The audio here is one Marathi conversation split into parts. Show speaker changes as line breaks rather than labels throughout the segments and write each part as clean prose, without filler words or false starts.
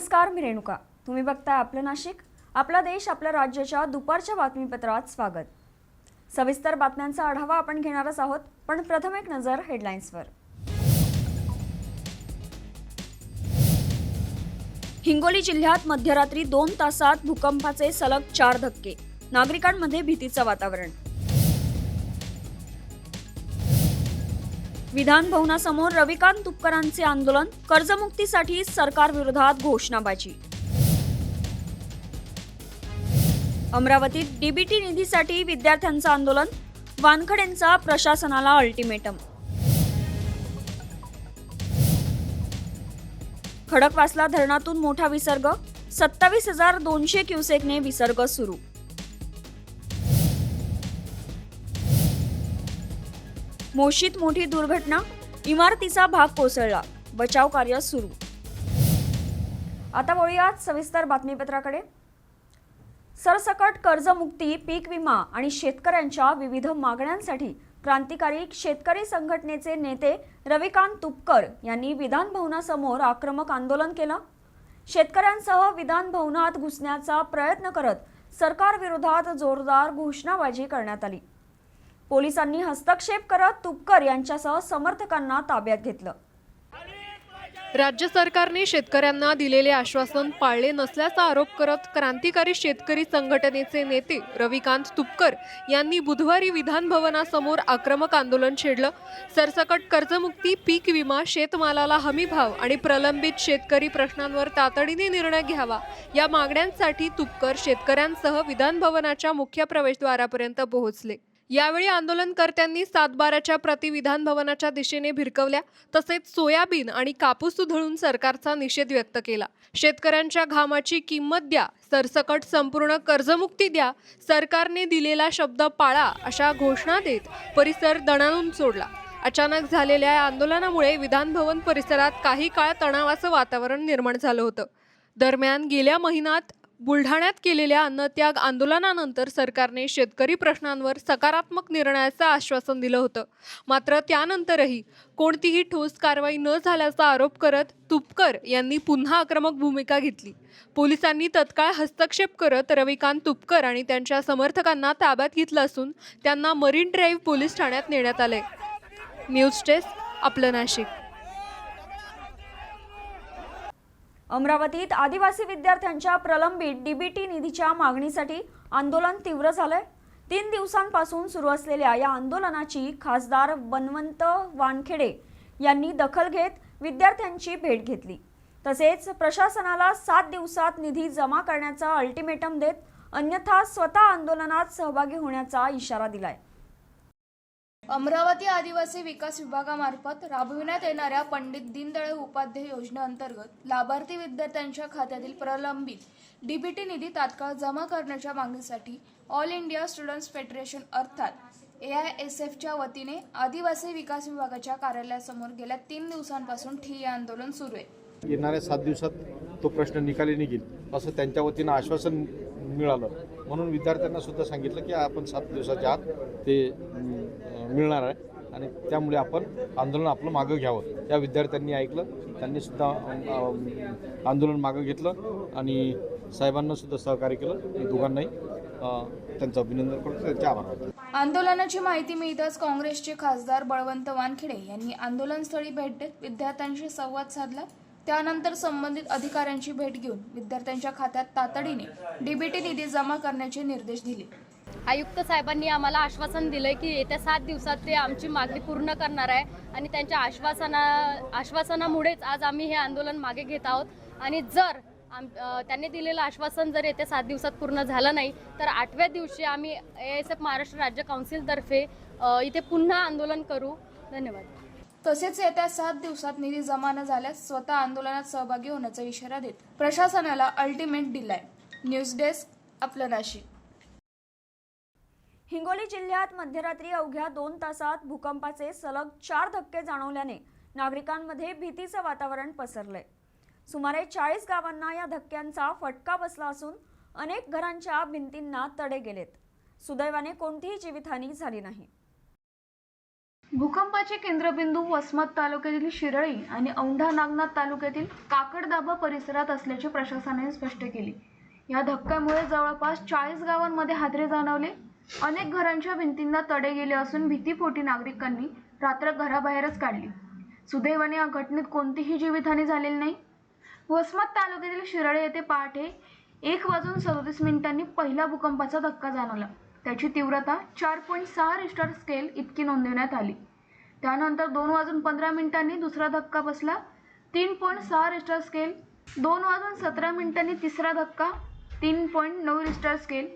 नमस्कार, मी रेणुका. तुम्ही बघताय आपलं नाशिक. आपला देश आपल्या राज्याच्या दुपारच्या बातमीपत्रात स्वागत. सविस्तर बातम्यांचा आढावा आपण घेणारच आहोत, पण प्रथम एक नजर हेडलाईन्सवर. हिंगोली जिल्ह्यात मध्यरात्री 2 तासात भूकंपाचे सलग 4 धक्के. नागरिकांमध्ये भीतीचं वातावरण. विधान भवनासमोर रविकांत तुपकरांचे आंदोलन. कर्जमुक्तीसाठी सरकारविरोधात घोषणाबाजी. अमरावतीत डीबीटी निधीसाठी विद्यार्थ्यांचं आंदोलन. वानखडेंचा प्रशासनाला अल्टिमेटम. खडकवासला धरणातून मोठा विसर्ग. 27,200 क्युसेकने विसर्ग सुरू. मोशीत मोठी दुर्घटना. इमारतीचा भाग कोसळला. बचाव कार्य सुरू. आता वळूयात सविस्तर बातमीपत्राकडे. सरसकट कर्जमुक्ती, पीक विमा आणि शेतकऱ्यांच्या विविध मागण्यांसाठी क्रांतिकारी शेतकरी संघटनेचे नेते रविकांत तुपकर यांनी विधान भवनासमोर आक्रमक आंदोलन केलं. शेतकऱ्यांसह विधान भवनात घुसण्याचा प्रयत्न करत सरकारविरोधात जोरदार घोषणाबाजी करण्यात आली. पोलिसांनी हस्तक्षेप करत तुपकर यांच्यासह समर्थकांना ताब्यात घेतलं.
राज्य सरकारने शेतकऱ्यांना दिलेले आश्वासन पाळले नसल्याचा आरोप करत क्रांतिकारी शेतकरी संघटनेचे नेते रविकांत तुपकर यांनी बुधवारी विधान भवनासमोर आक्रमक आंदोलन छेडलं. सरसकट कर्जमुक्ती, पीक विमा, शेतमालाला हमीभाव आणि प्रलंबित शेतकरी प्रश्नांवर तातडीने निर्णय घ्यावा या मागण्यांसाठी तुपकर शेतकऱ्यांसह विधान भवनाच्या मुख्य प्रवेशद्वारापर्यंत पोहोचले. यावेळी आंदोलनकर्त्यांनी 7-12च्या प्रति विधान भवनाच्या दिशेने भिरकवल्या. तसेच सोयाबीन आणि कापूस उधळून सरकारचा निषेध व्यक्त केला. शेतकऱ्यांच्या घामाची किंमत द्या, सरसकट संपूर्ण कर्जमुक्ती द्या, सरकारने दिलेला शब्द पाळा अशा घोषणा देत परिसर दणाणून सोडला. अचानक झालेल्या या आंदोलनामुळे विधान भवन परिसरात काही काळ तणावाचं वातावरण निर्माण झालं होतं. दरम्यान गेल्या महिन्यात बुलढाण्यात केलेल्या अन्नत्याग आंदोलनानंतर सरकारने शेतकरी प्रश्नांवर सकारात्मक निर्णयाचं आश्वासन दिलं होतं. मात्र त्यानंतरही कोणतीही ठोस कारवाई न झाल्याचा आरोप करत तुपकर यांनी पुन्हा आक्रमक भूमिका घेतली. पोलिसांनी तत्काळ हस्तक्षेप करत रविकांत तुपकर आणि त्यांच्या समर्थकांना ताब्यात घेतलं असून त्यांना मरीन ड्राईव्ह पोलीस ठाण्यात नेण्यात आले. न्यूज डेस्क, आपलं नाशिक.
अमरावतीत आदिवासी विद्यार्थ्यांच्या प्रलंबित डीबीटी निधीच्या मागणीसाठी आंदोलन तीव्र झालंय. 3 दिवसांपासून सुरू असलेल्या या आंदोलनाची खासदार बन्वंत वानखेडे यांनी दखल घेत विद्यार्थ्यांची भेट घेतली. तसेच प्रशासनाला 7 दिवसात निधी जमा करण्याचा अल्टिमेटम देत अन्यथा स्वतः आंदोलनात सहभागी होण्याचा इशारा दिलाय.
अमरावती आदिवासी विकास विभागामार्फत राबविण्यात येणाऱ्या पंडित दीनदयाळ उपाध्याय योजनेअंतर्गत लाभार्थी विद्यार्थ्यांच्या खात्यातील प्रलंबित डीबीटी निधी तात्काळ जमा करण्याच्या मागणीसाठी ऑल इंडिया स्टुडंट्स फेडरेशन अर्थात AISFच्या वतीने आदिवासी विकास विभागाच्या कार्यालयासमोर गेल्या 3 दिवसांपासून ठिय्या आंदोलन सुरू आहे.
येणाऱ्या 7 दिवसात तो प्रश्न निकाली निघेल असं त्यांच्या वतीनं आश्वासन मिळालं. म्हणून विद्यार्थ्यांना सुद्धा सांगितलं की आपण 7 दिवसाच्या आत ते मिळणार आहे आणि त्यामुळे आपण आंदोलन आपलं मागं घ्यावं. त्या विद्यार्थ्यांनी ऐकलं, त्यांनी सुद्धा आंदोलन मागं घेतलं आणि साहेबांना सुद्धा सहकार्य केलं. मी दोघांनाही त्यांचं अभिनंदन करतो, त्यांचे आभार मानतो.
आंदोलनाची माहिती मिळताच काँग्रेसचे खासदार बळवंत वानखेडे यांनी आंदोलनस्थळी भेट देत विद्यार्थ्यांशी संवाद साधला. त्यानंतर संबंधित अधिकाऱ्यांची भेट घेऊन विद्यार्थ्यांच्या खात्यात तातडीने डीबीटी निधी जमा करण्याचे निर्देश दिले.
आयुक्त साहेबांनी आम्हाला आश्वासन दिलंय की येत्या 7 दिवसात ते आमची मागणी पूर्ण करणार आहे आणि त्यांच्या आश्वासनामुळेच आज आम्ही हे आंदोलन मागे घेत आहोत. आणि जर त्यांनी दिलेलं आश्वासन जर येत्या 7 दिवसात पूर्ण झालं नाही तर 8व्या दिवशी आम्ही AISF महाराष्ट्र राज्य काउन्सिलतर्फे इथे पुन्हा आंदोलन करू. धन्यवाद.
तसेच येत्या 7 दिवसात निधी जमा न झाल्यास स्वतः आंदोलनात सहभागी होण्याचा इशारा देत प्रशासनाला अल्टिमेट दिलाय. न्यूज डेस्क, आपलं नाशिक.
हिंगोली जिल्ह्यात मध्यरात्री अवघ्या 2 तासात भूकंपाचे सलग 4 धक्के जाणवल्याने नागरिकांमध्ये भीतीचं वातावरण पसरलंय. सुमारे 40 गावांना या धक्क्यांचा फटका बसला असून अनेक घरांच्या भिंतींना तडे गेलेत. सुदैवाने कोणतीही जीवितहानी झाली नाही.
भूकंपाचे केंद्रबिंदू वसमत तालुक्यातील शिरळी आणि औंढा नागनाथ तालुक्यातील काकडदाबा परिसरात असल्याचे प्रशासनाने स्पष्ट केले. या धक्क्यामुळे जवळपास 40 गावांमध्ये हादरे जाणवले. अनेक घरांच्या भिंतींना तडे गेले असून भीतीपोटी नागरिकांनी रात्र घराबाहेरच काढली. सुदैवाने या घटनेत कोणतीही जीवितहानी झालेली नाही. वसमत तालुक्यातील शिराळे येथे पहाटे 1:37 पहिला भूकंपाचा धक्का जाणवला. त्याची तीव्रता 4.6 रिश्टर स्केल इतकी नोंदवण्यात आली. त्यानंतर 2:15 दुसरा धक्का बसला. 3.6 रिश्टर स्केल. 2:17 तिसरा धक्का 3.9 रिश्टर स्केल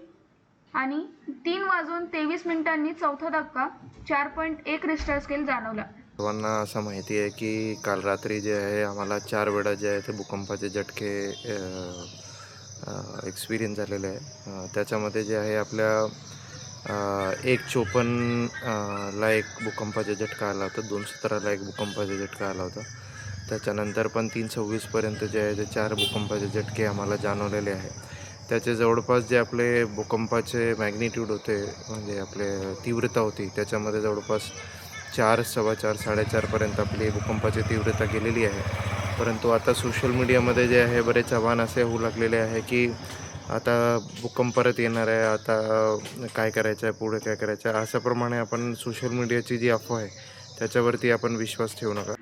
आणि 3:23 चौथा धक्का 4.1 रिश्टर स्केल जाणवला.
सर्वांना असं माहिती आहे की काल रात्री जे आहे आम्हाला 4 वेळा जे आहे ते भूकंपाचे झटके एक्सपिरियन्स झालेले आहे. त्याच्यामध्ये जे आहे आपल्या 1:54 ला एक भूकंपाचा झटका आला होता, 2:17 एक भूकंपाचा झटका आला होता. त्याच्यानंतर पण 3:26 जे आहे ते 4 भूकंपाचे झटके आम्हाला जाणवलेले आहे. त्याचे जवळपास जे आपले भूकंपाचे मॅग्निट्यूड होते म्हणजे आपले तीव्रता होती त्याच्यामध्ये जवळपास 4, 4:15, 4:30 आपली भूकंपाची तीव्रता गेलेली आहे. परंतु आता सोशल मीडियामध्ये जे आहे बरेच आव्हान असे होऊ लागलेले आहे की आता भूकंप परत येणार आहे, आता काय करायचं आहे, पुढे काय करायचं आहे, अशाप्रमाणे आपण सोशल मीडियाची जी अफवा आहे त्याच्यावरती आपण विश्वास ठेवू नका.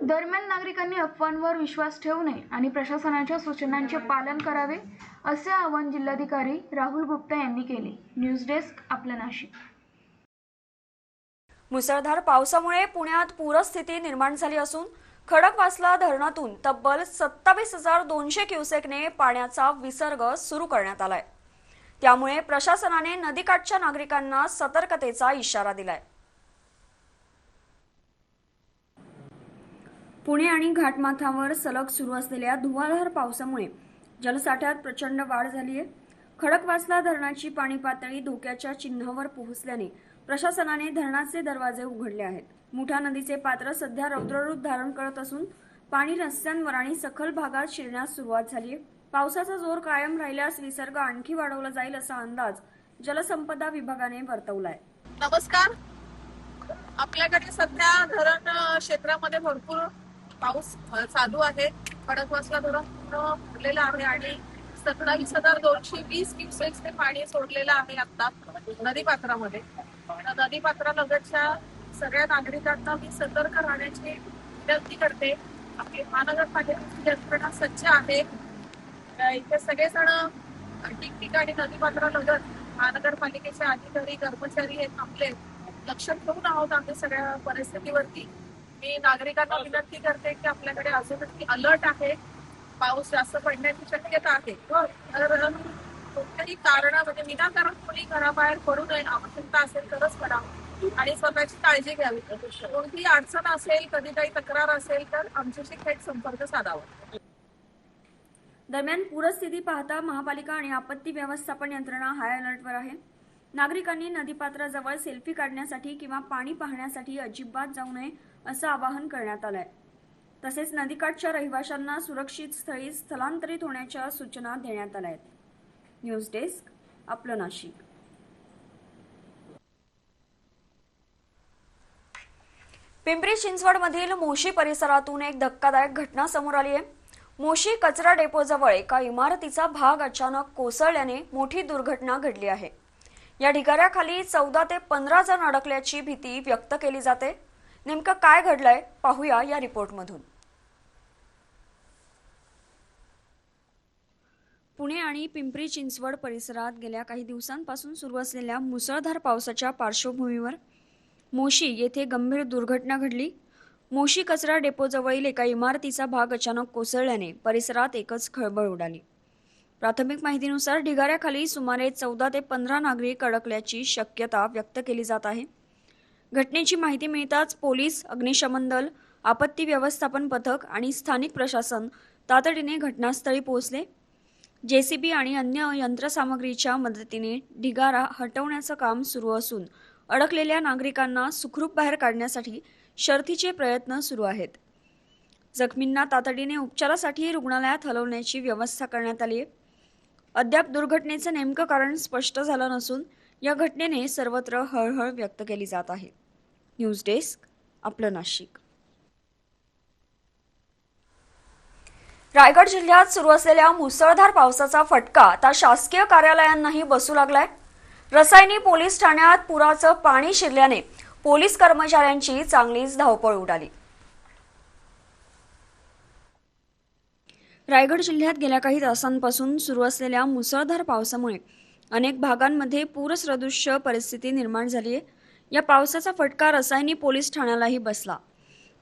दरम्यान नागरिकांनी अफवांवर विश्वास ठेवू नये आणि प्रशासनाच्या सूचनांचे पालन करावे असे आवाहन जिल्हाधिकारी राहुल गुप्ता यांनी केले. न्यूज डेस्क आपलं नाशिक.
मुसळधार पावसामुळे पुण्यात पूरस्थिती निर्माण झाली असून खडकवासला धरणातून तब्बल 27,200 क्युसेकने पाण्याचा विसर्ग सुरू करण्यात आलाय. त्यामुळे प्रशासनाने नदीकाठच्या नागरिकांना सतर्कतेचा इशारा दिलाय. पुणे आणि घाटमाथ्यावर सलग सुरू असलेल्या धुवाधार पावसामुळे जलसाठ्यात प्रचंड वाढ झाली आहे. खडकवासला धरणाची पाणी पातळी धोक्याच्या चिन्हावर पोहोचल्याने प्रशासनाने धरणाचे दरवाजे उघडले आहेत. मुठा नदीचे पात्र सध्या रौद्ररूप धारण करत असून पाणी रस्त्यांवर आणि सखल भागात शिरण्यास सुरुवात झाली आहे. पावसाचा जोर कायम राहिल्यास विसर्ग आणखी वाढवला जाईल असा अंदाज जलसंपदा विभागाने वर्तवलाय.
नमस्कार. आपल्याकडे सध्या धरण क्षेत्रामध्ये भरपूर पाऊस चालू आहे. खडकवासला धरण पूर्ण भरलेलं आहे आणि 27,220 क्युसेक्सने पाणी सोडलेलं आहे आता नदीपात्रामध्ये. नदीपात्रालगतच्या सगळ्या नागरिकांना मी सतर्क राहण्याची विनंती करते. आपली महानगरपालिकेची यंत्रणा सज्ज आहे. इथे सगळेजण ठिकठिकाणी नदीपात्रालगत महानगरपालिकेचे अधिकारी कर्मचारी हे थांबले लक्ष ठेवून आहोत आम्ही सगळ्या परिस्थितीवरती. मी नागरिकांना विनंती करते की आपल्याकडे अजूनही अलर्ट आहे. पाऊस जास्त पडण्याची शक्यता आहे. तर कोणत्याही कारण म्हणजे विनाकारण कोणी घराबाहेर पडू नये. आवश्यकता असेल तरच पडावं आणि स्वतःची काळजी घ्यावी. कोणतीही अडचण असेल, कधी काही तक्रार असेल तर आमच्याशी थेट संपर्क साधावा.
दरम्यान पूरस्थिती पाहता महापालिका आणि आपत्ती व्यवस्थापन यंत्रणा हाय अलर्टवर आहे. नागरिकांनी नदीपात्राजवळ सेल्फी काढण्यासाठी किंवा पाणी पाहण्यासाठी अजिबात जाऊ नये असं आवाहन करण्यात आलंय. तसेच नदीकाठच्या रहिवाशांना सुरक्षित स्थळी स्थलांतरित होण्याच्या सूचना देण्यात आल्या आहेत. न्यूज डेस्क आपलं नाशिक. पिंपरी चिंचवडमधील मोशी परिसरातून एक धक्कादायक घटना समोर आली आहे. मोशी कचरा डेपोजवळ एका इमारतीचा भाग अचानक कोसळल्याने मोठी दुर्घटना घडली आहे. या ढिगाऱ्याखाली 14 ते 15 जण अडकल्याची भीती व्यक्त केली जाते. नेमकं काय घडलंय पाहूया या रिपोर्टमधून. पुणे आणि पिंपरी चिंचवड परिसरात गेल्या काही दिवसांपासून सुरू असलेल्या मुसळधार पावसाच्या पार्श्वभूमीवर मोशी येथे गंभीर दुर्घटना घडली. मोशी कचरा डेपोजवळील एका इमारतीचा भाग अचानक कोसळल्याने परिसरात एकच खळबळ उडाली. प्राथमिक माहितीनुसार ढिगाऱ्याखाली सुमारे 14 ते 15 नागरिक अडकल्याची शक्यता व्यक्त केली जात आहे. घटनेची माहिती मिळताच पोलीस, अग्निशमन दल, आपत्ती व्यवस्थापन पथक आणि स्थानिक प्रशासन तातडीने घटनास्थळी पोहोचले. जेसीबी आणि अन्य यंत्रसामग्रीच्या मदतीने ढिगारा हटवण्याचं काम सुरू असून अडकलेल्या नागरिकांना सुखरूप बाहेर काढण्यासाठी शर्थीचे प्रयत्न सुरू आहेत. जखमींना तातडीने उपचारासाठी रुग्णालयात हलवण्याची व्यवस्था करण्यात आली आहे. अद्याप दुर्घटनेचं नेमकं कारण स्पष्ट झालं नसून या घटनेने सर्वत्र हळहळ व्यक्त केली जात आहे. न्यूज डेस्क, आपलं नाशिक. रायगड जिल्ह्यात सुरू असलेल्या मुसळधार पावसाचा फटका आता शासकीय कार्यालयांनाही बसू लागलाय. रसायनी पोलीस ठाण्यात पुराचं पाणी शिरल्याने पोलीस कर्मचाऱ्यांची चांगलीच धावपळ उडाली. रायगड जिल्ह्यात गेल्या काही तासांपासून सुरू असलेल्या मुसळधार पावसामुळे अनेक भागांमध्ये पूरसदृश्य परिस्थिती निर्माण झाली आहे. या पावसाचा फटका रसायनी पोलीस ठाण्यालाही बसला.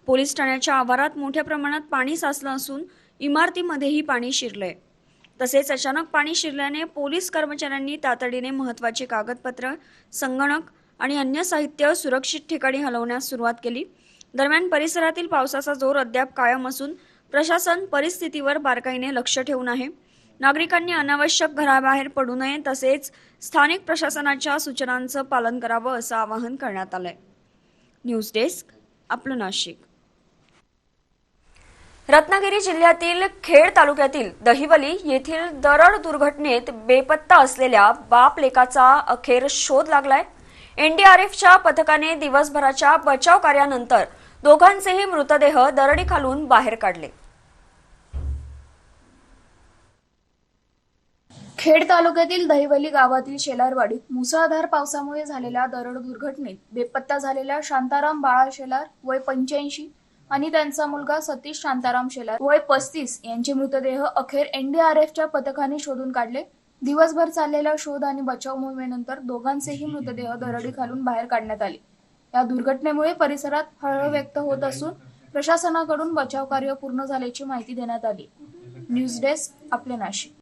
पोलीस ठाण्याच्या आवारात मोठ्या प्रमाणात पाणी साचलं असून इमारतीमध्येही पाणी शिरलंय. तसेच अचानक पाणी शिरल्याने पोलीस कर्मचाऱ्यांनी तातडीने महत्त्वाची कागदपत्र, संगणक आणि अन्य साहित्य सुरक्षित ठिकाणी हलवण्यास सुरुवात केली. दरम्यान परिसरातील पावसाचा जोर अद्याप कायम असून प्रशासन परिस्थितीवर बारकाईने लक्ष ठेवून आहे. नागरिकांनी अनावश्यक घराबाहेर पडू नये तसेच स्थानिक प्रशासनाच्या सूचनांचं पालन करावं असं आवाहन करण्यात आलंय. न्यूज डेस्क, आपलं नाशिक. रत्नागिरी जिल्ह्यातील खेड तालुक्यातील दहिवली येथील दरड दुर्घटनेत बेपत्ता असलेल्या बाप लेकाचा अखेर शोध लागलाय. एनडीआरएफच्या पथकाने दिवसभराच्या बचाव कार्यानंतर दोघांचेही मृतदेह दरडीखालून बाहेर काढले.
खेड तालुक्यातील दहिवली गावातील शेलारवाडीत मुसळधार पावसामुळे झालेल्या दरड दुर्घटनेत बेपत्ता झालेल्या शांताराम बाळा शेलार वय 85 आणि त्यांचा मुलगा सतीश शांताराम शेलार वय 35 यांचे मृतदेह अखेर एनडीआरएफच्या पथकाने शोधून काढले. दिवसभर चाललेल्या शोध आणि बचाव मोहिमेनंतर दोघांचेही मृतदेह दरडीखालून बाहेर काढण्यात आले. या दुर्घटनेमुळे परिसरात हळहळ व्यक्त होत असून प्रशासनाकडून बचाव कार्य पूर्ण झाल्याची माहिती देण्यात आली. न्यूज डेस्क, आपले नाशिक.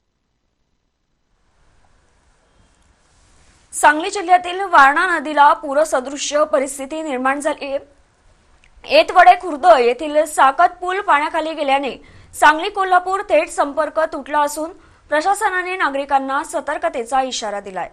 सांगली जिल्ह्यातील वारणा नदीला पूरसदृश्य परिस्थिती निर्माण झाली आहे. येतवडे खुर्द येथील साकत पूल पाण्याखाली गेल्याने सांगली कोल्हापूर थेट संपर्क तुटला असून प्रशासनाने नागरिकांना सतर्कतेचा इशारा दिलाय.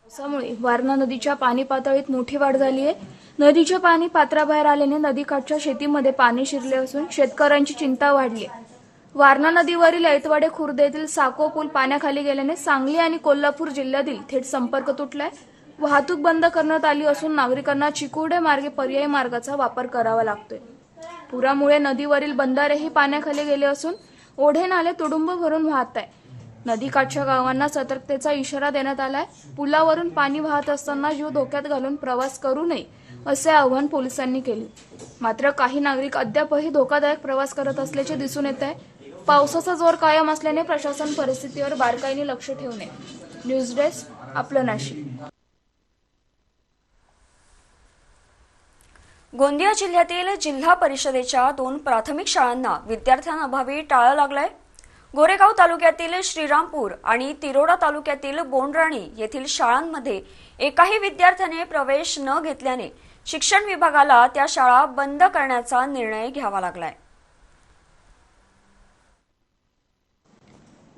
पावसामुळे वारणा नदीच्या पाणी पातळीत मोठी वाढ झाली आहे. नदीचे पाणी पात्राबाहेर आल्याने नदीकाठच्या शेतीमध्ये पाणी शिरले असून शेतकऱ्यांची चिंता वाढली आहे. वारणा नदीवरील ऐतवाडे खुर्द येथील साको पूल पाण्याखाली गेल्याने सांगली आणि कोल्हापूर जिल्ह्यातील थेट संपर्क तुटलाय. वाहतूक बंद करण्यात आली असून नागरिकांना चिकुर्डे मार्गे पर्यायी मार्गाचा वापर करावा लागतोय. पुरामुळे नदीवरील बंधारेही पाण्याखाली गेले असून ओढे नाले तुडुंब भरून वाहत आहे. नदीकाठच्या गावांना सतर्कतेचा इशारा देण्यात आलाय. पुलावरून पाणी वाहत असताना जीव धोक्यात घालून प्रवास करू नये असे आवाहन पोलिसांनी केले. मात्र काही नागरिक अद्यापही धोकादायक प्रवास करत असल्याचे दिसून येत आहे. पावसाचा जोर कायम असल्याने प्रशासन परिस्थितीवर बारकाईने लक्ष ठेवणे. न्यूज डेस्क, आपलं नाशिक.
गोंदिया जिल्ह्यातील जिल्हा परिषदेच्या 2 प्राथमिक शाळांना विद्यार्थ्यांअभावी टाळं लागलंय. गोरेगाव तालुक्यातील श्रीरामपूर आणि तिरोडा तालुक्यातील बोंडराणी येथील शाळांमध्ये एकाही विद्यार्थ्याने प्रवेश न घेतल्याने शिक्षण विभागाला त्या शाळा बंद करण्याचा निर्णय घ्यावा लागलाय.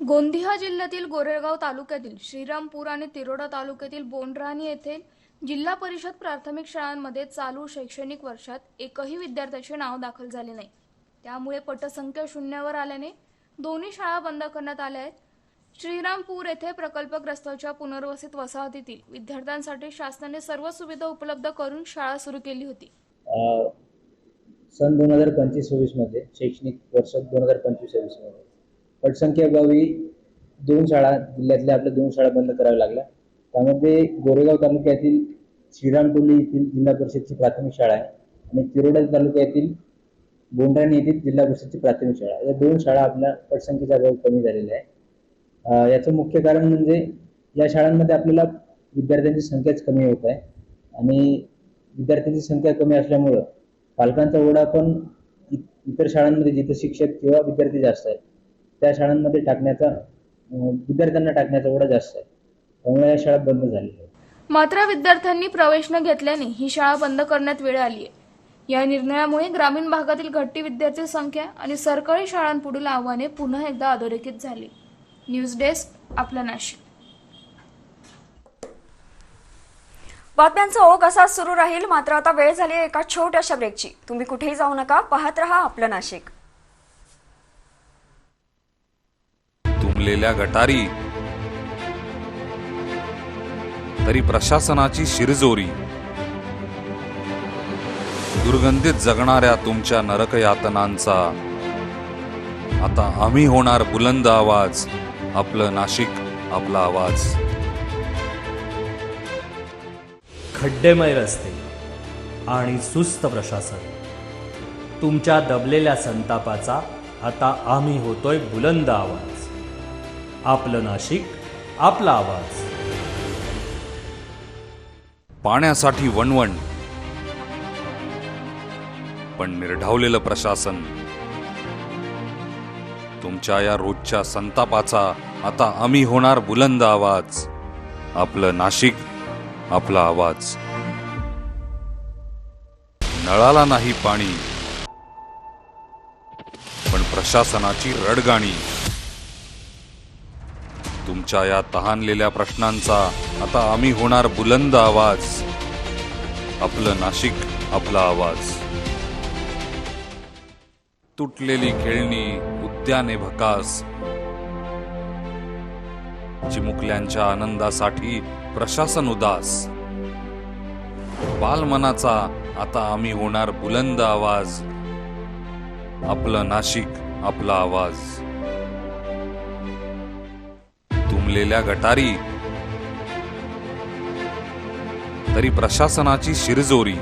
गोंदिया जिल्ह्यातील गोरेगाव तालुक्यातील श्रीरामपूर आणि तिरोडा तालुक्यातील बोंडराणी येथे जिल्हा परिषद प्राथमिक शाळांमध्ये चालू शैक्षणिक वर्षात एकही विद्यार्थ्याचे नाव दाखल झाले नाही. त्यामुळे पटसंख्या शून्यावर आल्याने दोन्ही शाळा बंद करण्यात आल्या आहेत. श्रीरामपूर येथे प्रकल्पग्रस्तांच्या पुनर्वसित वसाहतीतील विद्यार्थ्यांसाठी शासनाने सर्व सुविधा उपलब्ध करून शाळा सुरू केली होती.
सन 2025-26 मध्ये शैक्षणिक वर्ष 2025-26 मध्ये पटसंख्येअभावी 2 शाळा जिल्ह्यातल्या आपल्या 2 शाळा बंद कराव्या लागल्या. त्यामध्ये गोरेगाव तालुक्यातील श्रीरामपूर येथील जिल्हा परिषदची प्राथमिक शाळा आहे आणि तिरोडा तालुक्यातील बोंडराणी येथील जिल्हा परिषदची प्राथमिक शाळा, या 2 शाळा आपल्या पटसंख्येचा अभाव कमी झालेला आहे. याचं मुख्य कारण म्हणजे या शाळांमध्ये आपल्याला विद्यार्थ्यांची संख्याच कमी होत आहे आणि विद्यार्थ्यांची संख्या कमी असल्यामुळं पालकांचा ओढा पण इतर शाळांमध्ये जिथे शिक्षक किंवा विद्यार्थी जास्त आहेत त्या शाळांमध्ये विद्यार्थ्यांना टाकण्याचा ओढा जास्त आहे. त्यामुळे या शाळा बंद झालेल्या आहेत.
मात्र विद्यार्थ्यांनी प्रवेश न घेतल्याने ही शाळा बंद करण्यात वेळ आली आहे. या निर्णयामुळे ग्रामीण भागातील घटती विद्यार्थी संख्या आणि सरकारी शाळांपुढील आव्हाने पुन्हा एकदा अधोरेखित झाली. न्यूज डेस्क, आपलं नाशिक.
बातम्यांचा ओघ असाच सुरू राहील. मात्र आता वेळ झाली एका छोट्याशा ब्रेकची. तुम्ही कुठेही जाऊ नका, पाहत रहा आपलं नाशिक.
तुंबलेल्या गटारी तरी प्रशासनाची शिरजोरी, दुर्गंधीत जगणाऱ्या तुमच्या नरकयातनांचा आता आम्ही होणार बुलंद आवाज, आपलं नाशिक आपला आवाज.
खड्डेमय रस्ते आणि सुस्त प्रशासन, तुमच्या दबलेल्या संतापाचा आता आम्ही होतोय बुलंद आवाज, आपलं नाशिक आपला आवाज.
पाण्यासाठी वणवण पण निर्ढावलेलं प्रशासन, तुमच्या या रोजच्या संतापाचा आता आम्ही होणार बुलंद आवाज, आपलं नाशिक आपला आवाज. नळाला नाही पाणी पण प्रशासनाची रडगाणी, तुमच्या या तहानलेल्या प्रश्नांचा आता आम्ही होणार बुलंद आवाज, आपलं नाशिक आपला आवाज. तुटलेली खेळणी, उद्याने भकास, चिमुकल्यांच्या आनंदासाठी प्रशासन उदास, बालमनाचा आता आम्ही होणार बुलंद आवाज, आपलं नाशिक आपला आवाज. तुंबलेल्या गटारी तरी प्रशासनाची शिरजोरी,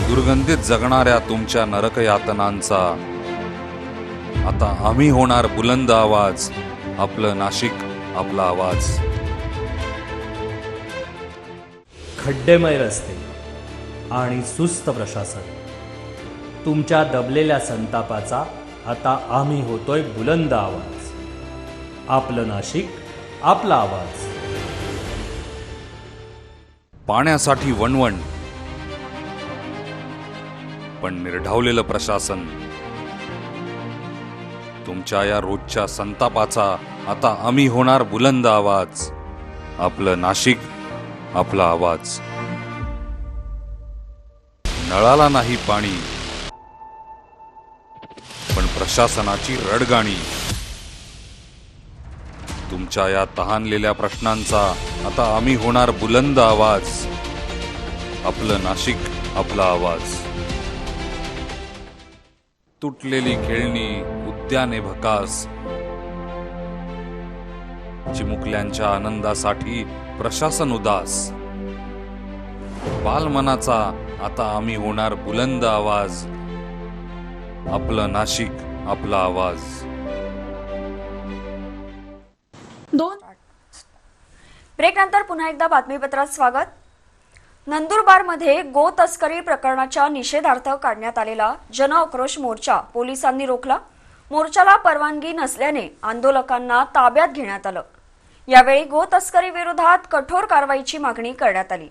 दुर्गंधीत जगणाऱ्या तुमच्या नरकयातनांचा आता आम्ही होणार बुलंद आवाज, आपलं नाशिक आपला आवाज.
खड्डेमय रस्ते आणि सुस्त प्रशासन, तुमच्या दबलेल्या संतापाचा आता आम्ही होतोय बुलंद आवाज, आपलं नाशिक आपला आवाज.
पाण्यासाठी वणवण पण निर्ढावलेलं प्रशासन, तुमच्या या रोजच्या संतापाचा आता आम्ही होणार बुलंद आवाज, आपलं नाशिक आपला आवाज. नळाला नाही पाणी पण प्रशासनाची रडगाणी, तुमच्या या तहानलेल्या प्रश्नांचा आता आम्ही होणार बुलंद आवाज, आपलं नाशिक आपला आवाज. तुटलेली खेळणी, उद्याने भकास, चिमुकल्यांच्या आनंदासाठी प्रशासन उदास, बालमनाचा आता आम्ही होणार बुलंद आवाज, आपलं नाशिक आपला आवाज.
ब्रेकनंतर पुन्हा एकदा बातमीपत्रात स्वागत. नंदुरबारमध्ये गो तस्करी प्रकरणाच्या निषेधार्थ काढण्यात आलेला जनआक्रोश मोर्चा पोलिसांनी रोखला. मोर्चाला परवानगी नसल्याने आंदोलकांना ताब्यात घेण्यात आलं. यावेळी गो तस्करी विरोधात कठोर कारवाईची मागणी करण्यात आली.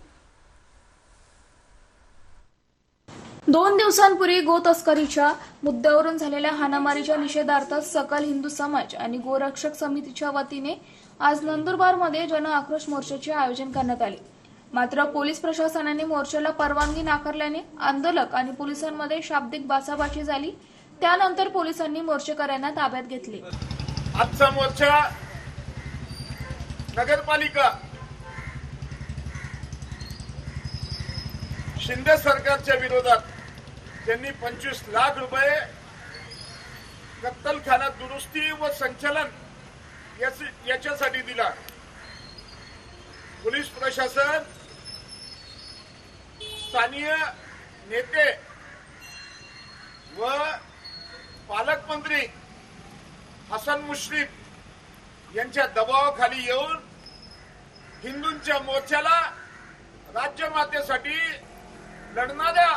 2 दिवसांपूर्वी गो तस्करीच्या मुद्द्यावरून झालेल्या हाणामारीच्या निषेधार्थ सकल हिंदू समाज आणि गोरक्षक समितीच्या वतीने आज नंदुरबारमध्ये जन आक्रोश मोर्चाचे आयोजन करण्यात आले. मात्र पोलीस प्रशासनाने मोर्चाला परवानगी नाकारल्याने आंदोलक आणि पोलिसांमध्ये शाब्दिक बाचाबाची झाली. त्यानंतर पोलिसांनी मोर्चेकऱ्यांना ताब्यात घेतले.
आजचा मोर्चा नगरपालिका शिंदे सरकारच्या विरोधात त्यांनी 25 लाख रुपये कत्तलखाना दुरुस्ती व संचालन याच्यासाठी दिला. पोलीस प्रशासन, स्थानीय नेते व पालकमंत्री हसन मुश्रीफ यांच्या दबावाखाली येऊन हिंदूंच्या मोर्चाला, राज्यमातेसाठी लढणाऱ्या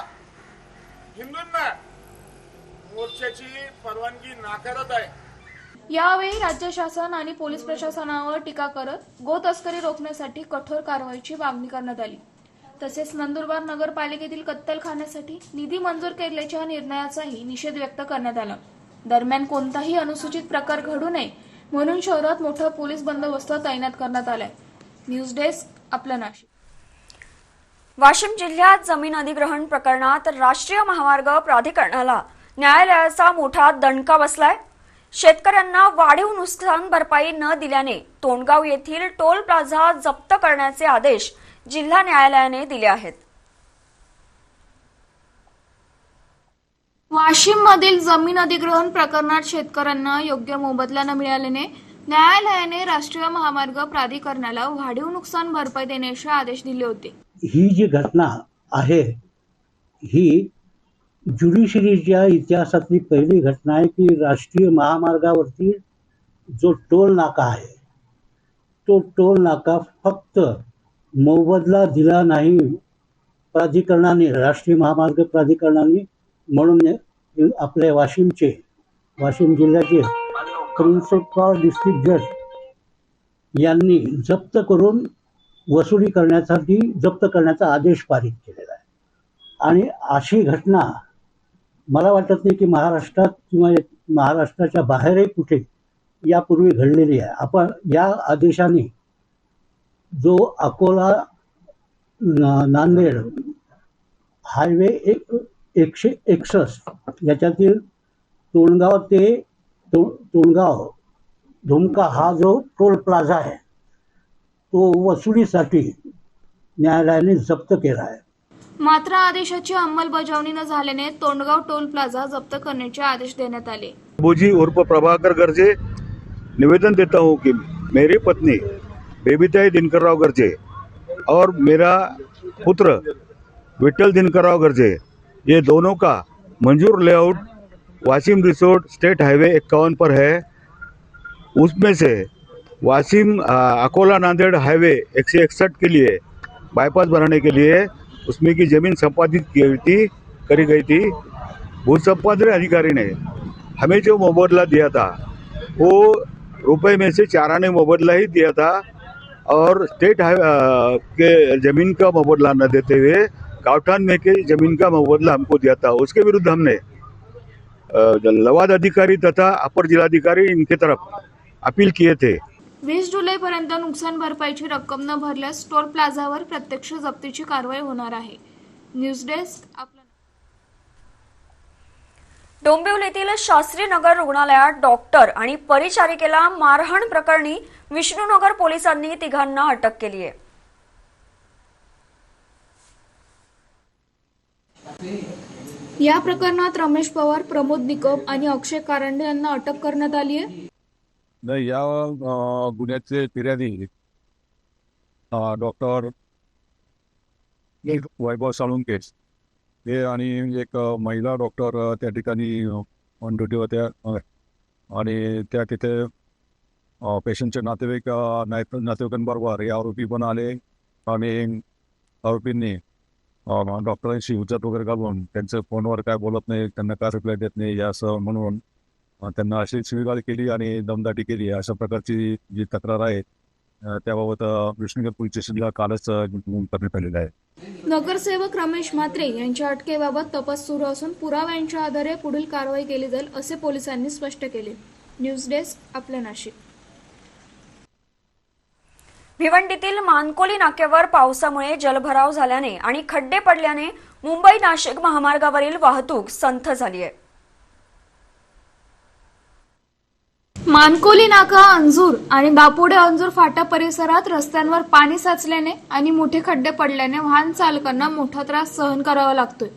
हिंदूंना मोर्चाची परवानगी नाकारत आहे.
यावेळी राज्य शासन आणि पोलीस प्रशासनावर टीका करत गो तस्करी रोखण्यासाठी कठोर कारवाईची मागणी करण्यात आली. तसेच नंदुरबार नगरपालिकेतील कत्तलखान्यासाठी निधी मंजूर केल्याच्या निर्णयाचाही निषेध व्यक्त करण्यात आला. दरम्यान कोणताही अनुसूचित प्रकार घडू नये म्हणून शहरात मोठा पोलीस बंदोबस्त तैनात करण्यात आलाय. न्यूज डेस्क, आपलं नाशिक.
वाशिम जिल्ह्यात जमीन अधिग्रहण प्रकरणात राष्ट्रीय महामार्ग प्राधिकरणाला न्यायालयाचा मोठा दणका बसलाय. शेतकऱ्यांना वाढीव नुकसान भरपाई न दिल्याने तोंडगाव येथील टोल प्लाझा जप्त करण्याचे आदेश जिल्हा न्यायालयाने दिले आहेत.
वाशिम मधील जमीन अधिग्रहण प्रकरणात शेतकऱ्यांना योग्य मोबदला न मिळाल्याने न्यायालयाने राष्ट्रीय महामार्ग प्राधिकरणाला वाढीव नुकसान भरपाई देण्याचे आदेश दिले होते.
ही जी घटना आहे ही ज्युडिशरीच्या इतिहासातली पहिली घटना आहे की राष्ट्रीय महामार्गावरती जो टोल नाका आहे तो टोल नाका फक्त मोबदला दिला नाही प्राधिकरणाने, राष्ट्रीय महामार्ग प्राधिकरणाने, म्हणून आपले वाशिम जिल्ह्याचे प्रिन्सिपल डिस्ट्रिक्ट जज यांनी जप्त करून वसुली करण्यासाठी जप्त करण्याचा आदेश पारित केलेला आहे. आणि अशी घटना मला वाटत नाही की महाराष्ट्रात किंवा महाराष्ट्राच्या बाहेरही कुठे यापूर्वी घडलेली आहे. आपण या आदेशाने जो अकोला नांदेड हायवे 161 याच्यातील तोंडगाव ते तोंडगाव धुमका हा जो टोल प्लाझा आहे तो वसुलीसाठी न्यायालयाने जप्त केला आहे.
मात्र आदेशाची अंमलबजावणी न झाल्याने तोंडगाव टोल प्लाझा जप्त करण्याचे आदेश देण्यात आले.
बोजी उर्फ प्रभाकर गर्जे निवेदन देता हूँ कि मेरी पत्नी बेबीताई दिनकरराव गर्जे और मेरा पुत्र विठल दिनकरराव गर्जे ये दोनों का मंजूर layout Washim resort state highway 51 पर है. उसमें से वाशिम अकोला नांदेड़ हाईवे 161 के लिए बाईपास बनाने के लिए उसमें की ज़मीन संपादित करी गई थी. भू संपादन अधिकारी ने हमें जो मुबादला दिया था वो रुपए में से 4 आने मुबादला ही दिया था और स्टेट के ज़मीन का मुबादला न देते हुए कावठान में के ज़मीन का मुबादला हमको दिया था. उसके विरुद्ध हमने लवाद अधिकारी तथा अपर जिलाधिकारी इनके तरफ अपील किए थे.
20 जुलैपर्यंत नुकसान भरपाईची रक्कम न भरल्यास टोल प्लाझावर प्रत्यक्ष जप्तीची कारवाई होणार आहे. न्यूज डेस्क आपला.
डोंबिवलीतील शास्त्रीनगर रुग्णालयात डॉक्टर आणि परिचारिकेला मारहाण प्रकरणी विष्णुनगर पोलिसांनी तिघांना अटक केली आहे.
या प्रकरणात रमेश पवार, प्रमोद निकम आणि अक्षय कारंडे यांना अटक करण्यात आली आहे.
नाही, या गुन्ह्याचे फिर्यादी डॉक्टर वैभव साळुंके हे आणि एक महिला डॉक्टर त्या ठिकाणी ऑन ड्युटी होत्या आणि त्या तिथे पेशंटचे नातेवाईकांबरोबर हे आरोपी पण आले आणि आरोपींनी डॉक्टरांशी हुज्जत वगैरे घालून त्यांचं फोनवर काय बोलत नाही, त्यांना काय रिप्लाय देत नाही असं म्हणून त्यांना अशी शिवीगाळ केली आणि दमदाटी केली. अशा प्रकारची जी तक्रार आहे त्याबाबत विष्णुनगर पोलीस स्टेशनला कालच नोंद करण्यात आलेला आहे.
नगरसेवक रमेश म्हात्रे यांच्या अटकेबाबत तपास सुरू असून पुराव्यांच्या आधारे पुढील कारवाई केली जाईल असे पोलिसांनी स्पष्ट केले. न्यूज डेस्क आपलं नाशिक.
भिवंडीतील मानकोली नाक्यावर पावसामुळे जलभराव झाल्याने आणि खड्डे पडल्याने मुंबई नाशिक महामार्गावरील वाहतूक संथ झाली आहे.
मानकोली नाका, अंजूर आणि दापोडे अंजूर फाटा परिसरात रस्त्यांवर पाणी साचल्याने आणि मोठे खड्डे पडल्याने वाहन चालकांना मोठा त्रास सहन करावा लागतोय.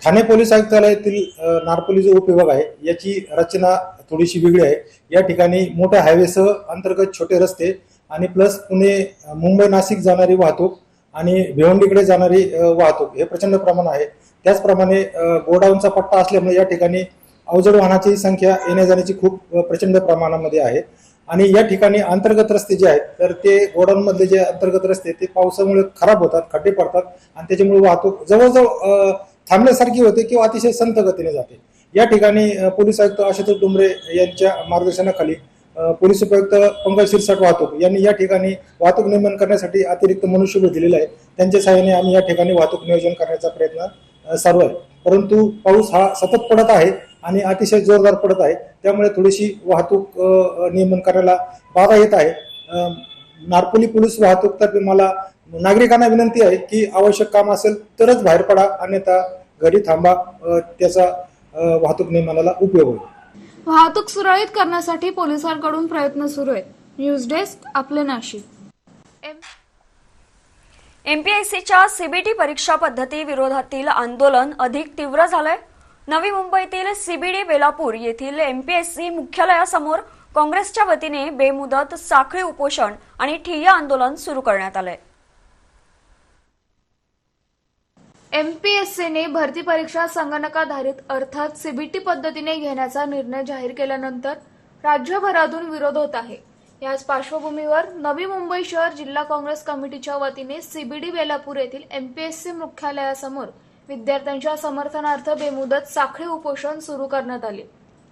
ठाणे पोलीस आयुक्तालयातील नारपोली जो उपविभाग आहे याची रचना थोडीशी वेगळी आहे. या ठिकाणी मोठ्या हायवेसह अंतर्गत छोटे रस्ते आणि प्लस पुणे मुंबई नाशिक जाणारी वाहतूक आणि भिवंडीकडे जाणारी वाहतूक हे प्रचंड प्रमाण आहे. त्याचप्रमाणे गोडाऊनचा पट्टा असल्यामुळे या ठिकाणी अवजड वाहनाची संख्या येण्या जाण्याची खूप प्रचंड प्रमाणामध्ये आहे. आणि या ठिकाणी अंतर्गत रस्ते जे आहेत तर ते गोडाऊन मधले जे अंतर्गत रस्ते ते पावसामुळे खराब होतात, खड्डे पडतात आणि त्याच्यामुळे वाहतूक जवळजवळ थांबण्यासारखी होते किंवा अतिशय संथ गतीने जाते. या ठिकाणी पोलीस आयुक्त आशुतोष डोंबरे यांच्या मार्गदर्शनाखाली पोलीस उपायुक्त पंकज शिरसाट वाहतूक यांनी या ठिकाणी वाहतूक नियमन करण्यासाठी अतिरिक्त मनुष्यबळ दिलेलं आहे. त्यांच्या सहाय्याने आम्ही या ठिकाणी वाहतूक नियोजन करण्याचा प्रयत्न चालू आहे. परंतु पाऊस हा सतत पडत आहे आणि अतिशय जोरदार पडत आहे, त्यामुळे थोडीशी वाहतूक नियमन करायला बाधा येत आहे. नारपोली पोलीस वाहतूक तर्फे मला नागरिकांना विनंती आहे की आवश्यक काम असेल तरच बाहेर पडा, अन्यथा घरी थांबा. त्याचा वाहतूक नियमनाला उपयोग होईल.
वाहतूक सुरळीत करण्यासाठी पोलिसांकडून प्रयत्न सुरू आहेत. न्यूज डेस्क आपले नाशिक.
एमपीएससीच्या सीबीटी परीक्षा पद्धती विरोधातील आंदोलन अधिक तीव्र झालंय. नवी मुंबईतील सीबीडी बेलापूर येथील एमपीएससी मुख्यालयासमोर काँग्रेसच्या वतीने बेमुदत साखळी उपोषण आणि ठिय्या आंदोलन सुरू करण्यात आलंय.
एमपीएससीने भरती परीक्षा संगणकाधारित अर्थात सीबीटी पद्धतीने घेण्याचा निर्णय जाहीर केल्यानंतर राज्यभरातून विरोध होत आहे. याच पार्श्वभूमीवर नवी मुंबई शहर जिल्हा काँग्रेस कमिटीच्या वतीने सीबीडी बेलापूर येथील एमपीएससी मुख्यालयासमोर विद्यार्थ्यांच्या समर्थनार्थ बेमुदत साखळी उपोषण सुरू करण्यात आले.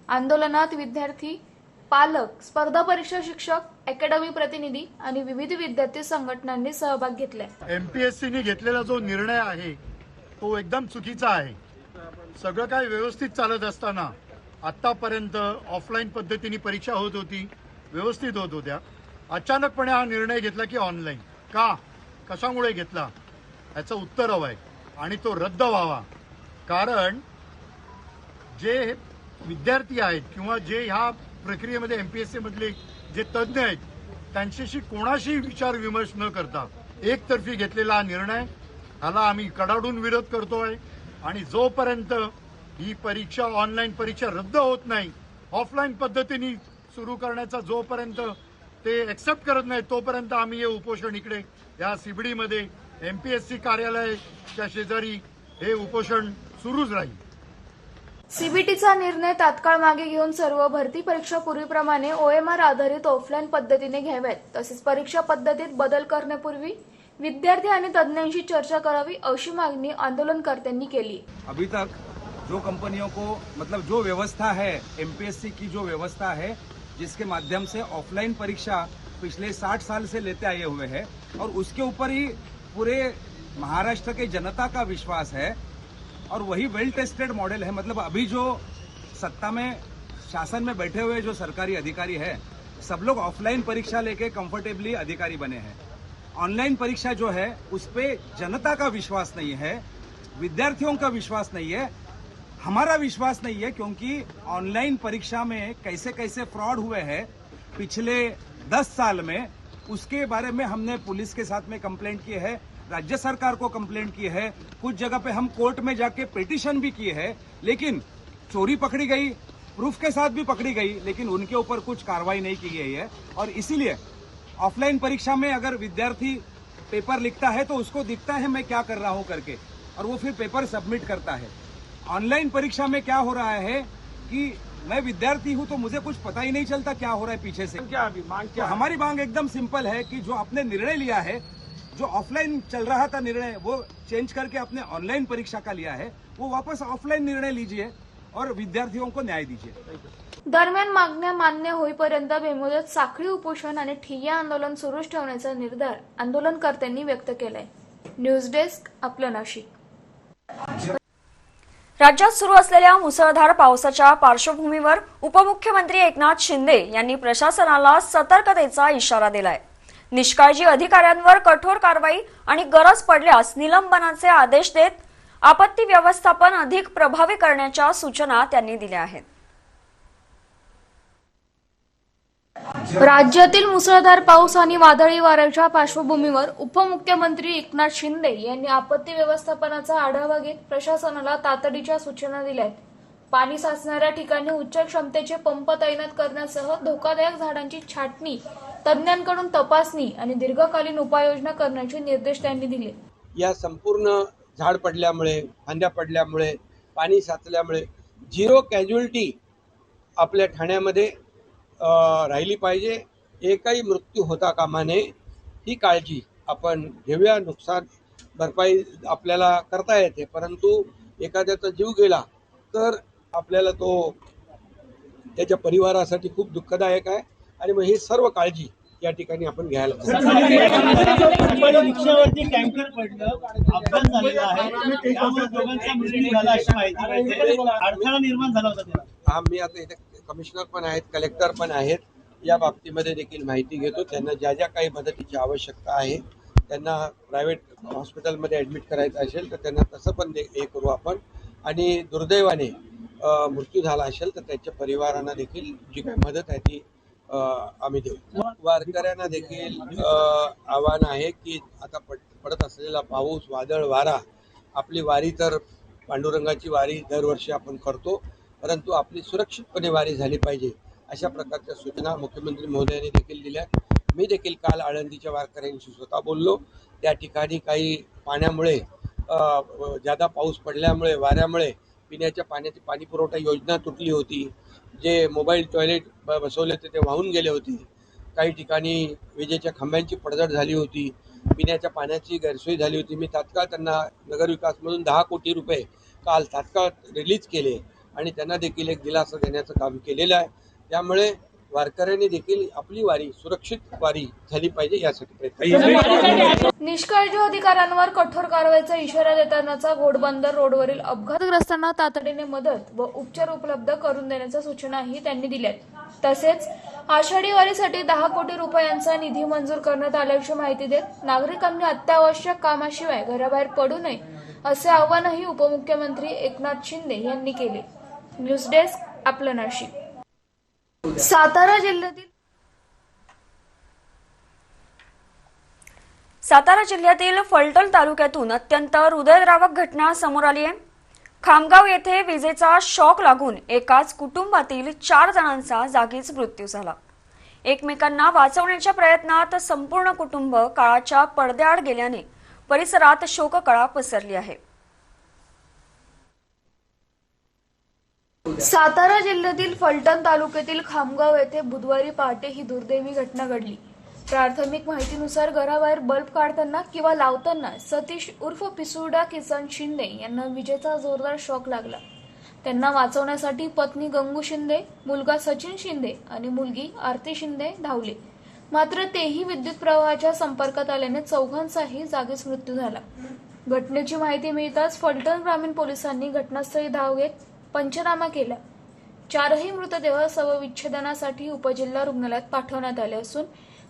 आंदोलनात विद्यार्थी, पालक, स्पर्धा परीक्षा शिक्षक, अकॅडमी प्रतिनिधी आणि विविध विद्यार्थी संघटनांनी सहभाग घेतला.
एमपीएससीने घेतलेला जो निर्णय आहे तो एकदम चुकीचा आहे. सगळं काही व्यवस्थित चालत असताना आतापर्यंत ऑफलाईन पद्धतीने परीक्षा होत होती, व्यवस्थित होत होत्या. अचानकपणे हा निर्णय घेतला की ऑनलाईन का, कशामुळे घेतला याचं उत्तर हवं आहे आणि तो रद्द व्हावा. कारण जे विद्यार्थी आहेत किंवा जे ह्या प्रक्रियेमध्ये एमपीएससी मधले जे तज्ज्ञ आहेत त्यांच्याशी कोणाशी विचार विमर्श न करता एकतर्फी घेतलेला हा निर्णय, ह्याला आम्ही कडाडून विरोध करतोय. आणि जोपर्यंत ही परीक्षा ऑनलाईन परीक्षा रद्द होत नाही, ऑफलाईन पद्धतीने सुरू करण्याचा जोपर्यंत ते एक्सेप्ट करत नाही तोपर्यंत आम्ही हे उपोषण इकडे या सीबीडीमध्ये एमपीएससी कार्यालयाच्या शेजारी हे उपोषण सुरूच राहील.
सीबीटीचा निर्णय तात्काळ मागे घेऊन सर्व भरती परीक्षा पूर्वीप्रमाणे ओएमआर आधारित ऑफलाईन पद्धतीने घ्याव्यात. तसेच परीक्षा पद्धतीत बदल करण्यापूर्वी विद्यार्थी आणि तज्ञांशी चर्चा करावी अशी मागणी आंदोलनकर्त्यांनी केली.
अभी तक जो कंपनियों को मतलब जो व्यवस्था है एमपीएससी की जो व्यवस्था है जिसके माध्यम से ऑफलाइन परीक्षा पिछले 60 साल से लेते आए हुए हैं और उसके ऊपर ही पूरे महाराष्ट्र के जनता का विश्वास है और वही वेल टेस्टेड मॉडल है. मतलब अभी जो सत्ता में शासन में बैठे हुए जो सरकारी अधिकारी है सब लोग ऑफलाइन परीक्षा लेके कंफर्टेबली अधिकारी बने हैं. ऑनलाइन परीक्षा जो है उस पे जनता का विश्वास नहीं है, विद्यार्थियों का विश्वास नहीं है, हमारा विश्वास नहीं है. क्योंकि ऑनलाइन परीक्षा में कैसे कैसे फ्रॉड हुए हैं पिछले 10 साल में, उसके बारे में हमने पुलिस के साथ में कंप्लेंट की है, राज्य सरकार को कंप्लेंट की है, कुछ जगह पे हम कोर्ट में जाके पिटीशन भी किए है. लेकिन चोरी पकड़ी गई, प्रूफ के साथ भी पकड़ी गई, लेकिन उनके ऊपर कुछ कार्रवाई नहीं की गई है. और इसीलिए ऑफलाइन परीक्षा में अगर विद्यार्थी पेपर लिखता है तो उसको दिखता है मैं क्या कर रहा हूं करके, और वो फिर पेपर सबमिट करता है. ऑनलाइन परीक्षा में क्या हो रहा है कि मैं विद्यार्थी हूं तो मुझे कुछ पता ही नहीं चलता क्या हो रहा है पीछे से. क्या अभी मांग क्या? हमारी मांग एकदम सिंपल है कि जो आपने निर्णय लिया है, जो ऑफलाइन चल रहा था निर्णय वो चेंज करके आपने ऑनलाइन परीक्षा का लिया है, वो वापस ऑफलाइन निर्णय लीजिए और विद्यार्थियों को न्याय दीजिए.
दरम्यान मागण्या मान्य होईपर्यंत बेमुदत साखळी उपोषण आणि ठिय्या आंदोलन सुरूच ठेवण्याचा निर्धार आंदोलनकर्त्यांनी व्यक्त केलाय. न्यूज डेस्क आपलं नाशिक.
राज्यात सुरू असलेल्या मुसळधार पावसाच्या पार्श्वभूमीवर उपमुख्यमंत्री एकनाथ शिंदे यांनी प्रशासनाला सतर्कतेचा इशारा दिलाय. निष्काळजी अधिकाऱ्यांवर कठोर कारवाई आणि गरज पडल्यास निलंबनाचे आदेश देत आपत्ती व्यवस्थापन अधिक प्रभावी करण्याच्या सूचना त्यांनी दिल्या आहेत.
राज्यातील मुसळधार पाऊस आणि वादळी वाऱ्याच्या पार्श्वभूमीवर उपमुख्यमंत्री एकनाथ शिंदे यांनी आपत्ती व्यवस्थापनाचा आढावा घेत प्रशासनाला तातडीच्या सूचना दिल्या आहेत. पाणी साचणाऱ्या ठिकाणी उच्च क्षमतेचे पंप तैनात करण्यासह धोकादायक झाडांची छाटणी, तज्ज्ञांकडून तपासणी आणि दीर्घकालीन उपाययोजना करण्याचे निर्देश त्यांनी दिले.
या संपूर्ण झाड पडल्यामुळे, फांद्या पडल्यामुळे, पाणी साचल्यामुळे झिरो कॅज्युअल्टी आपल्या ठाण्यामध्ये राहिली पाहिजे. एकही मृत्यू होता कामा नये ही काळजी आपण घेऊया. नुकसान भरपाई आपल्याला करता येते, परंतु एखाद्याचा जीव गेला तर आपल्याला तो त्याच्या परिवारासाठी खूप दुःखदायक आहे आणि मग ही सर्व काळजी या ठिकाणी आपण घ्यायला मी आता इथे कमिशनर पण आहेत, कलेक्टर पण आहेत, या बाबतीमध्ये देखील माहिती घेतो. त्यांना ज्या ज्या काही मदतीची आवश्यकता आहे, त्यांना प्रायव्हेट हॉस्पिटलमध्ये ॲडमिट करायचं असेल तर त्यांना तसं पण हे करू आपण. आणि दुर्दैवाने मृत्यू झाला असेल तर त्याच्या परिवारांना देखील जी काही मदत आहे ती आम्ही देऊ. वारकऱ्यांना देखील आव्हान आहे की आता पडत असलेला पाऊस, वादळ, वारा, आपली वारी तर पांडुरंगाची वारी दरवर्षी आपण करतो, परंतु आपली सुरक्षितपणे वारी झाली पाहिजे अशा प्रकारच्या सूचना मुख्यमंत्री महोदयांनी देखील दिल्या. मी देखील काल आळंदीच्या वारकऱ्यांशी स्वतः बोललो. त्या ठिकाणी काही पाण्यामुळे जादा पाऊस पडल्यामुळे, वाऱ्यामुळे पिण्याच्या पाण्याची पाणी पुरवठा योजना तुटली होती. जे मोबाईल टॉयलेट बसवले होते ते वाहून गेले होते. काही ठिकाणी विजेच्या खांब्यांची पडझड झाली होती. पिण्याच्या पाण्याची गैरसोय झाली होती. मी तात्काळ त्यांना नगरविकासमधून 10 कोटी रुपये काल तात्काळ रिलीज केले आणि त्यांना देखील एक दिलासा देण्याचं काम केलेलं आहे. त्यामुळे वारकऱ्यांनी देखील आपली वारी सुरक्षित वारी झाली पाहिजे यासाठी प्रयत्न.
निष्काळजी अधिकाऱ्यांवर कठोर कारवाईचा इशारा देतानाचा घोडबंदर रोडवरील अपघातग्रस्तांना तातडीने मदत व उपचार उपलब्ध करून देण्याच्या सूचनाही त्यांनी दिल्यात. तसेच आषाढी वारीसाठी 10 कोटी रुपयांचा निधी मंजूर करण्यात आल्याची माहिती देत नागरिकांनी अत्यावश्यक कामाशिवाय घराबाहेर पडू नये असे आवाहनही उपमुख्यमंत्री एकनाथ शिंदे यांनी केले. न्यूज डेस्क आपलं नाशिक. सातारा
जिल्ह्यातील फलटण तालुक्यातून अत्यंत हृदयद्रावक घटना समोर आली आहे. खामगाव येथे विजेचा शॉक लागून एकाच कुटुंबातील 4 जणांचा जागीच मृत्यू झाला. एकमेकांना वाचवण्याच्या प्रयत्नात संपूर्ण कुटुंब काळाच्या पडद्याआड गेल्याने परिसरात शोककळा पसरली आहे.
सातारा जिल्ह्यातील फलटण तालुक्यातील खामगाव येथे बुधवारी पहाटे ही दुर्दैवी घटना घडली. प्राथमिक माहितीनुसार घराबाहेर बल्ब काढताना किंवा लावताना सतीश उर्फ पिसुर्डा किसन शिंदे यांना विजेचा जोरदार शॉक लागला. त्यांना वाचवण्यासाठी पत्नी गंगू शिंदे, मुलगा सचिन शिंदे आणि मुलगी आरती शिंदे धावले. मात्र तेही विद्युत प्रवाहाच्या संपर्कात आल्याने चौघांचाही जागीच मृत्यू झाला. घटनेची माहिती मिळताच फलटण ग्रामीण पोलिसांनी घटनास्थळी धाव घेत पंचनामा केला. 4ही मृतदेह शवविच्छेदनासाठी उपजिल्हा रुग्णालयात पाठवण्यात आले असून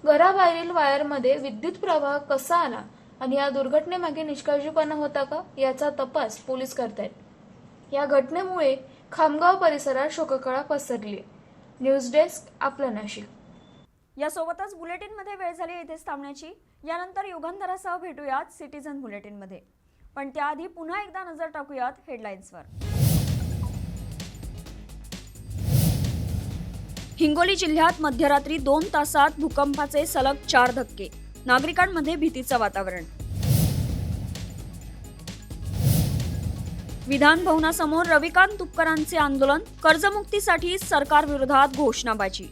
घराबाहेरील वायरमध्ये विद्युत प्रवाह कसा आला आणि या दुर्घटनेमागे निष्काळजीपणा होता का याचा तपास पोलीस करतायत. या घटनेमुळे खामगाव परिसरात शोककळा पसरली. न्यूज डेस्क आपलं नाशिक.
यासोबतच बुलेटिनमध्ये वेळ झाली इथेच थांबण्याची. यानंतर युगंधरासह भेटूयात सिटीझन बुलेटिनमध्ये. पण त्याआधी पुन्हा एकदा नजर टाकूयात हेडलाईन्सवर. हिंगोली जिल्ह्यात मध्यरात्री 2 तासात भूकंपाचे सलग 4 धक्के. नागरिकांमध्ये भीतीचं वातावरण. विधान भवनासमोर रविकांत तुपकरांचे आंदोलन. कर्जमुक्तीसाठी सरकार विरोधात घोषणाबाजी.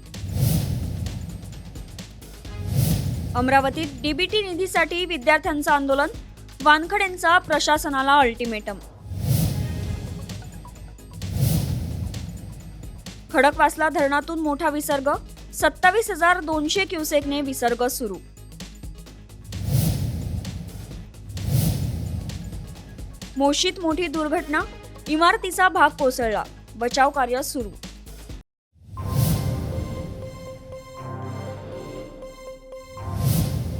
अमरावतीत डीबीटी निधीसाठी विद्यार्थ्यांचं आंदोलन. वानखडेंचा प्रशासनाला अल्टिमेटम. खडकवासला धरणातून मोठा विसर्ग. 27,200 क्युसेकने विसर्ग सुरू. मोशीत मोठी दुर्घटना. इमारतीचा भाग कोसळला. बचाव कार्य सुरू.